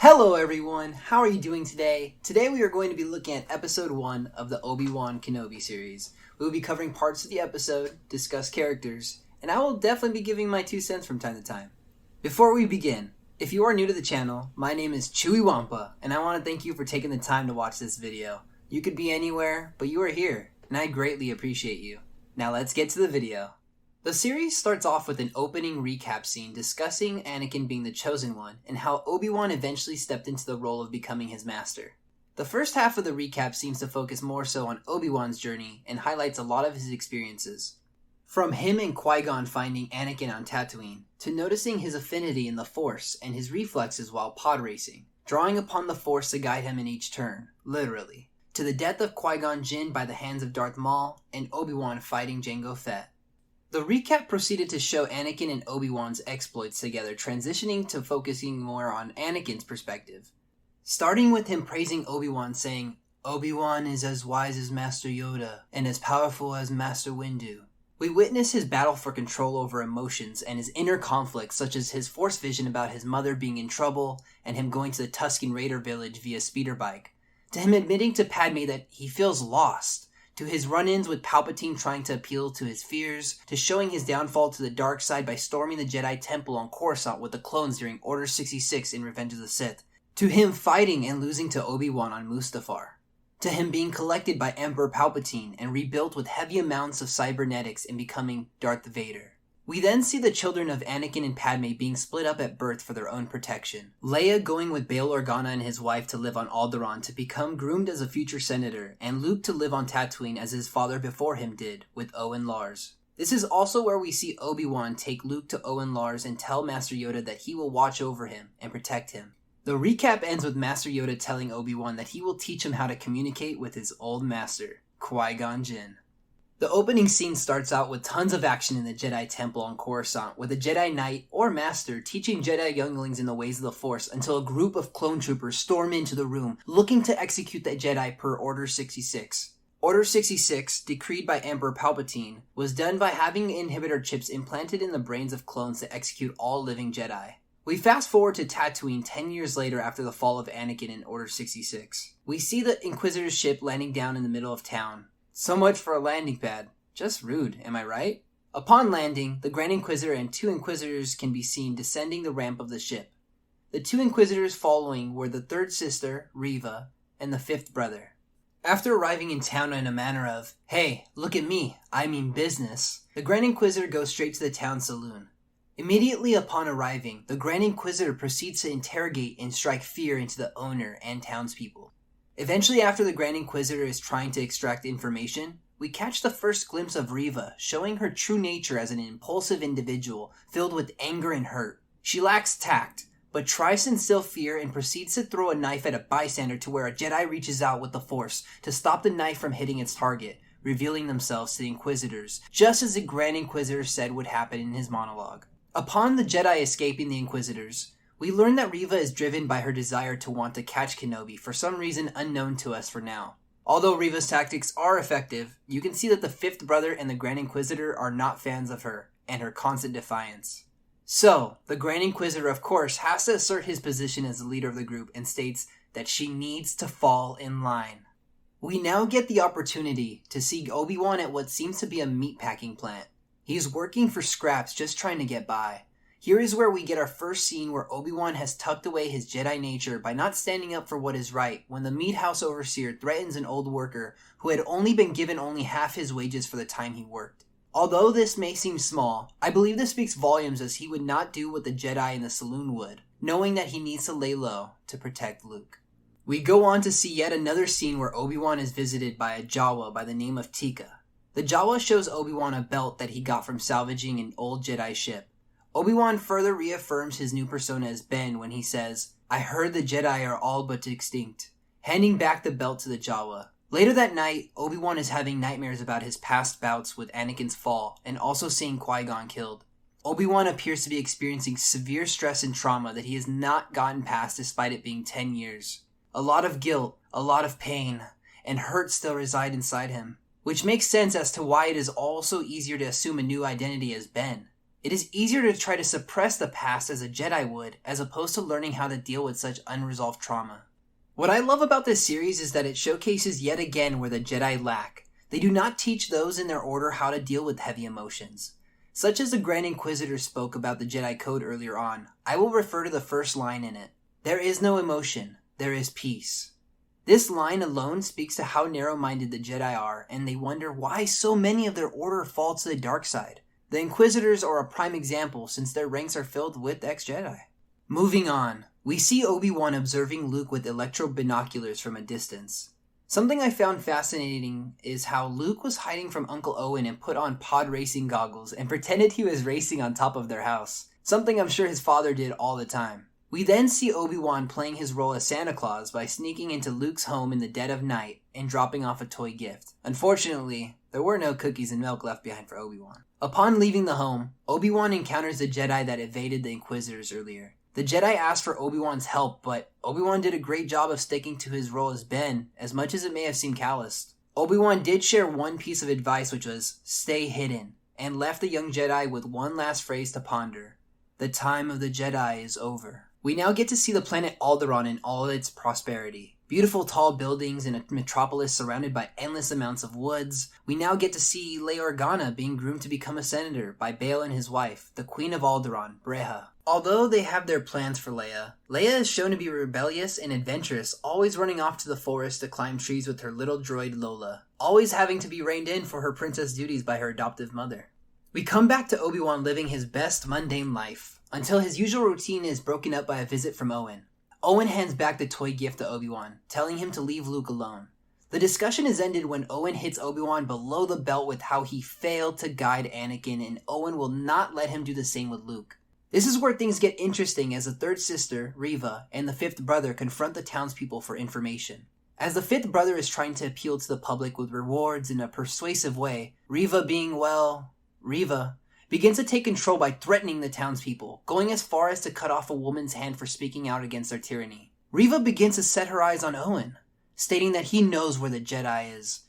Hello everyone, how are you doing today? Today we are going to be looking at episode 1 of the Obi-Wan Kenobi series. We will be covering parts of the episode, discuss characters, and I will definitely be giving my 2 cents from time to time. Before we begin, if you are new to the channel, my name is ChewyWampa, and I want to thank you for taking the time to watch this video. You could be anywhere, but you are here, and I greatly appreciate you. Now let's get to the video. The series starts off with an opening recap scene discussing Anakin being the Chosen One and how Obi-Wan eventually stepped into the role of becoming his master. The first half of the recap seems to focus more so on Obi-Wan's journey and highlights a lot of his experiences. From him and Qui-Gon finding Anakin on Tatooine, to noticing his affinity in the Force and his reflexes while pod racing, drawing upon the Force to guide him in each turn, literally, to the death of Qui-Gon Jinn by the hands of Darth Maul and Obi-Wan fighting Jango Fett. The recap proceeded to show Anakin and Obi-Wan's exploits together, transitioning to focusing more on Anakin's perspective. Starting with him praising Obi-Wan, saying, "Obi-Wan is as wise as Master Yoda, and as powerful as Master Windu." We witness his battle for control over emotions and his inner conflicts, such as his Force vision about his mother being in trouble and him going to the Tusken Raider village via speeder bike, to him admitting to Padme that he feels lost, to his run-ins with Palpatine trying to appeal to his fears, to showing his downfall to the dark side by storming the Jedi Temple on Coruscant with the clones during Order 66 in Revenge of the Sith, to him fighting and losing to Obi-Wan on Mustafar, to him being collected by Emperor Palpatine and rebuilt with heavy amounts of cybernetics and becoming Darth Vader. We then see the children of Anakin and Padme being split up at birth for their own protection. Leia going with Bail Organa and his wife to live on Alderaan to become groomed as a future senator, and Luke to live on Tatooine as his father before him did, with Owen Lars. This is also where we see Obi-Wan take Luke to Owen Lars and tell Master Yoda that he will watch over him and protect him. The recap ends with Master Yoda telling Obi-Wan that he will teach him how to communicate with his old master, Qui-Gon Jinn. The opening scene starts out with tons of action in the Jedi Temple on Coruscant, with a Jedi Knight or Master teaching Jedi younglings in the ways of the Force until a group of clone troopers storm into the room, looking to execute the Jedi per Order 66. Order 66, decreed by Emperor Palpatine, was done by having inhibitor chips implanted in the brains of clones to execute all living Jedi. We fast forward to Tatooine 10 years later after the fall of Anakin in Order 66. We see the Inquisitor's ship landing down in the middle of town. So much for a landing pad. Just rude, am I right? Upon landing, the Grand Inquisitor and 2 Inquisitors can be seen descending the ramp of the ship. The 2 Inquisitors following were the 3rd sister, Reva, and the 5th brother. After arriving in town in a manner of, "Hey, look at me, I mean business," the Grand Inquisitor goes straight to the town saloon. Immediately upon arriving, the Grand Inquisitor proceeds to interrogate and strike fear into the owner and townspeople. Eventually, after the Grand Inquisitor is trying to extract information, we catch the first glimpse of Reva, showing her true nature as an impulsive individual filled with anger and hurt. She lacks tact, but tries to instill fear and proceeds to throw a knife at a bystander to where a Jedi reaches out with the Force to stop the knife from hitting its target, revealing themselves to the Inquisitors, just as the Grand Inquisitor said would happen in his monologue. Upon the Jedi escaping the Inquisitors, we learn that Reva is driven by her desire to want to catch Kenobi for some reason unknown to us for now. Although Reva's tactics are effective, you can see that the 5th brother and the Grand Inquisitor are not fans of her, and her constant defiance. So, the Grand Inquisitor of course has to assert his position as the leader of the group and states that she needs to fall in line. We now get the opportunity to see Obi-Wan at what seems to be a meatpacking plant. He's working for scraps just trying to get by. Here is where we get our first scene where Obi-Wan has tucked away his Jedi nature by not standing up for what is right when the meat house overseer threatens an old worker who had only been given only half his wages for the time he worked. Although this may seem small, I believe this speaks volumes as he would not do what the Jedi in the saloon would, knowing that he needs to lay low to protect Luke. We go on to see yet another scene where Obi-Wan is visited by a Jawa by the name of Tika. The Jawa shows Obi-Wan a belt that he got from salvaging an old Jedi ship. Obi-Wan further reaffirms his new persona as Ben when he says, "I heard the Jedi are all but extinct," handing back the belt to the Jawa. Later that night, Obi-Wan is having nightmares about his past bouts with Anakin's fall and also seeing Qui-Gon killed. Obi-Wan appears to be experiencing severe stress and trauma that he has not gotten past despite it being 10 years. A lot of guilt, a lot of pain, and hurt still reside inside him, which makes sense as to why it is also easier to assume a new identity as Ben. It is easier to try to suppress the past as a Jedi would, as opposed to learning how to deal with such unresolved trauma. What I love about this series is that it showcases yet again where the Jedi lack. They do not teach those in their order how to deal with heavy emotions. Such as the Grand Inquisitor spoke about the Jedi Code earlier on, I will refer to the first line in it. There is no emotion, there is peace. This line alone speaks to how narrow-minded the Jedi are, and they wonder why so many of their order fall to the dark side. The Inquisitors are a prime example since their ranks are filled with ex-Jedi. Moving on, we see Obi-Wan observing Luke with electro-binoculars from a distance. Something I found fascinating is how Luke was hiding from Uncle Owen and put on pod racing goggles and pretended he was racing on top of their house. Something I'm sure his father did all the time. We then see Obi-Wan playing his role as Santa Claus by sneaking into Luke's home in the dead of night and dropping off a toy gift. Unfortunately, there were no cookies and milk left behind for Obi-Wan. Upon leaving the home, Obi-Wan encounters the Jedi that evaded the Inquisitors earlier. The Jedi asked for Obi-Wan's help, but Obi-Wan did a great job of sticking to his role as Ben, as much as it may have seemed calloused. Obi-Wan did share one piece of advice, which was, stay hidden, and left the young Jedi with one last phrase to ponder. The time of the Jedi is over. We now get to see the planet Alderaan in all its prosperity. Beautiful tall buildings in a metropolis surrounded by endless amounts of woods. We now get to see Leia Organa being groomed to become a senator by Bail and his wife, the Queen of Alderaan, Breha. Although they have their plans for Leia, Leia is shown to be rebellious and adventurous, always running off to the forest to climb trees with her little droid Lola, always having to be reined in for her princess duties by her adoptive mother. We come back to Obi-Wan living his best mundane life, until his usual routine is broken up by a visit from Owen. Owen hands back the toy gift to Obi-Wan, telling him to leave Luke alone. The discussion is ended when Owen hits Obi-Wan below the belt with how he failed to guide Anakin, and Owen will not let him do the same with Luke. This is where things get interesting as the third sister, Reva, and the fifth brother confront the townspeople for information. As the fifth brother is trying to appeal to the public with rewards in a persuasive way, Reva begins to take control by threatening the townspeople, going as far as to cut off a woman's hand for speaking out against their tyranny. Reva begins to set her eyes on Owen, stating that he knows where the Jedi is.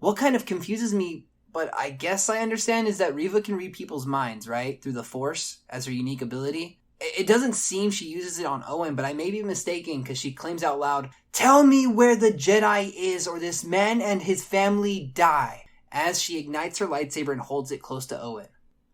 What kind of confuses me, but I guess I understand, is that Reva can read people's minds, right? Through the Force, as her unique ability. It doesn't seem she uses it on Owen, but I may be mistaken because she claims out loud, "Tell me where the Jedi is or this man and his family die," as she ignites her lightsaber and holds it close to Owen.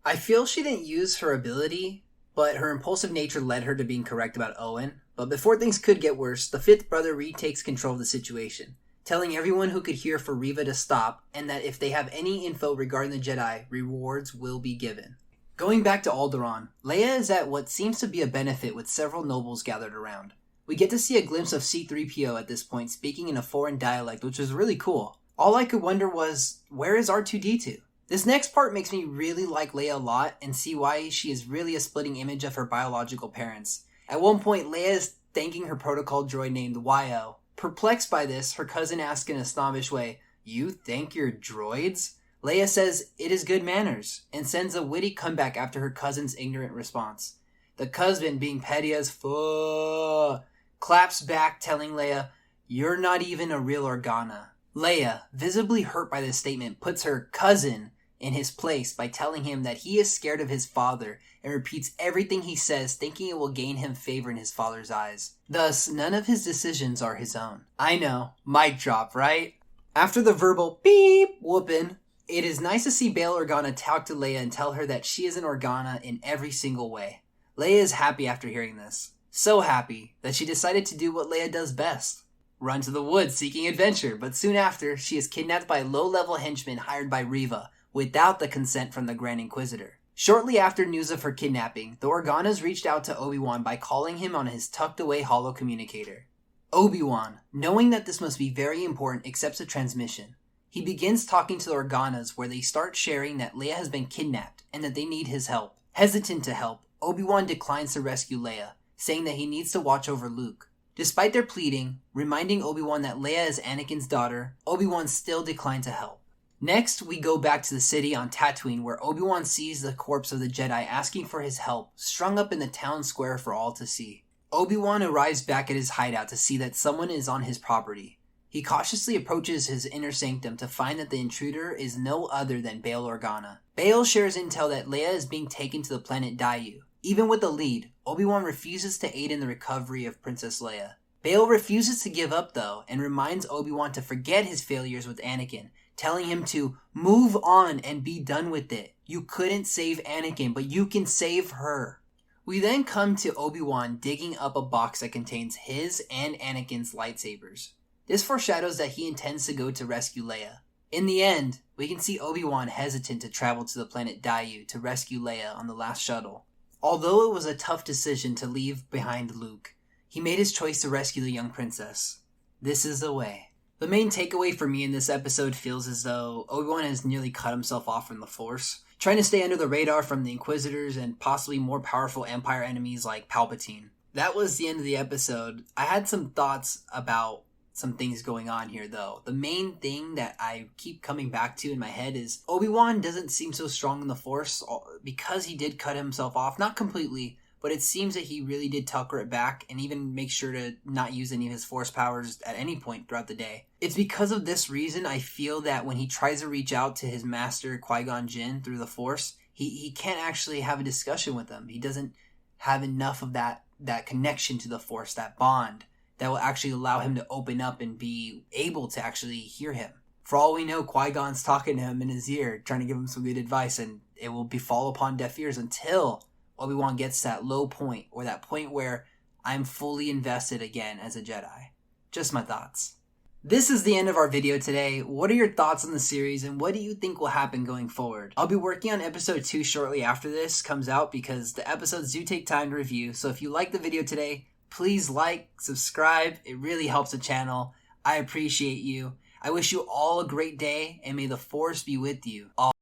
I feel she didn't use her ability, but her impulsive nature led her to being correct about Owen. But before things could get worse, the fifth brother retakes control of the situation, telling everyone who could hear for Reva to stop, and that if they have any info regarding the Jedi, rewards will be given. Going back to Alderaan, Leia is at what seems to be a benefit with several nobles gathered around. We get to see a glimpse of C-3PO at this point speaking in a foreign dialect, which was really cool. All I could wonder was, where is R2-D2? This next part makes me really like Leia a lot and see why she is really a splitting image of her biological parents. At one point, Leia is thanking her protocol droid named YO. Perplexed by this, her cousin asks in a snobbish way, "You thank your droids?" Leia says it is good manners, and sends a witty comeback after her cousin's ignorant response. The cousin, being petty as fuck, claps back telling Leia, "You're not even a real Organa." Leia, visibly hurt by this statement, puts her cousin in his place by telling him that he is scared of his father and repeats everything he says, thinking it will gain him favor in his father's eyes. Thus, none of his decisions are his own. I know, mic drop, right? After the verbal beep whoopin', it is nice to see Bail Organa talk to Leia and tell her that she is an Organa in every single way. Leia is happy after hearing this. So happy that she decided to do what Leia does best. Run to the woods seeking adventure, but soon after, she is kidnapped by low-level henchmen hired by Reva, without the consent from the Grand Inquisitor. Shortly after news of her kidnapping, the Organas reached out to Obi-Wan by calling him on his tucked-away holo communicator. Obi-Wan, knowing that this must be very important, accepts the transmission. He begins talking to the Organas, where they start sharing that Leia has been kidnapped and that they need his help. Hesitant to help, Obi-Wan declines to rescue Leia, saying that he needs to watch over Luke. Despite their pleading, reminding Obi-Wan that Leia is Anakin's daughter, Obi-Wan still declined to help. Next, we go back to the city on Tatooine, where Obi-Wan sees the corpse of the Jedi asking for his help, strung up in the town square for all to see. Obi-Wan arrives back at his hideout to see that someone is on his property. He cautiously approaches his inner sanctum to find that the intruder is no other than Bail Organa. Bail shares intel that Leia is being taken to the planet Daiyu. Even with the lead, Obi-Wan refuses to aid in the recovery of Princess Leia. Bail refuses to give up though, and reminds Obi-Wan to forget his failures with Anakin, telling him to move on and be done with it. You couldn't save Anakin, but you can save her. We then come to Obi-Wan digging up a box that contains his and Anakin's lightsabers. This foreshadows that he intends to go to rescue Leia. In the end, we can see Obi-Wan hesitant to travel to the planet Daiyu to rescue Leia on the last shuttle. Although it was a tough decision to leave behind Luke, he made his choice to rescue the young princess. This is the way. The main takeaway for me in this episode feels as though Obi-Wan has nearly cut himself off from the Force, trying to stay under the radar from the Inquisitors and possibly more powerful Empire enemies like Palpatine. That was the end of the episode. I had some thoughts about some things going on here though. The main thing that I keep coming back to in my head is Obi-Wan doesn't seem so strong in the Force because he did cut himself off, not completely, but it seems that he really did tucker it back and even make sure to not use any of his Force powers at any point throughout the day. It's because of this reason I feel that when he tries to reach out to his master Qui-Gon Jinn through the Force, he can't actually have a discussion with him. He doesn't have enough of that connection to the Force, that bond, that will actually allow him to open up and be able to actually hear him. For all we know, Qui-Gon's talking to him in his ear, trying to give him some good advice, and it will fall upon deaf ears until Obi-Wan gets to that low point, or that point where I'm fully invested again as a Jedi. Just my thoughts. This is the end of our video today. What are your thoughts on the series, and what do you think will happen going forward? I'll be working on episode 2 shortly after this comes out because the episodes do take time to review, so if you like the video today, please like, subscribe. It really helps the channel. I appreciate you. I wish you all a great day, and may the Force be with you all.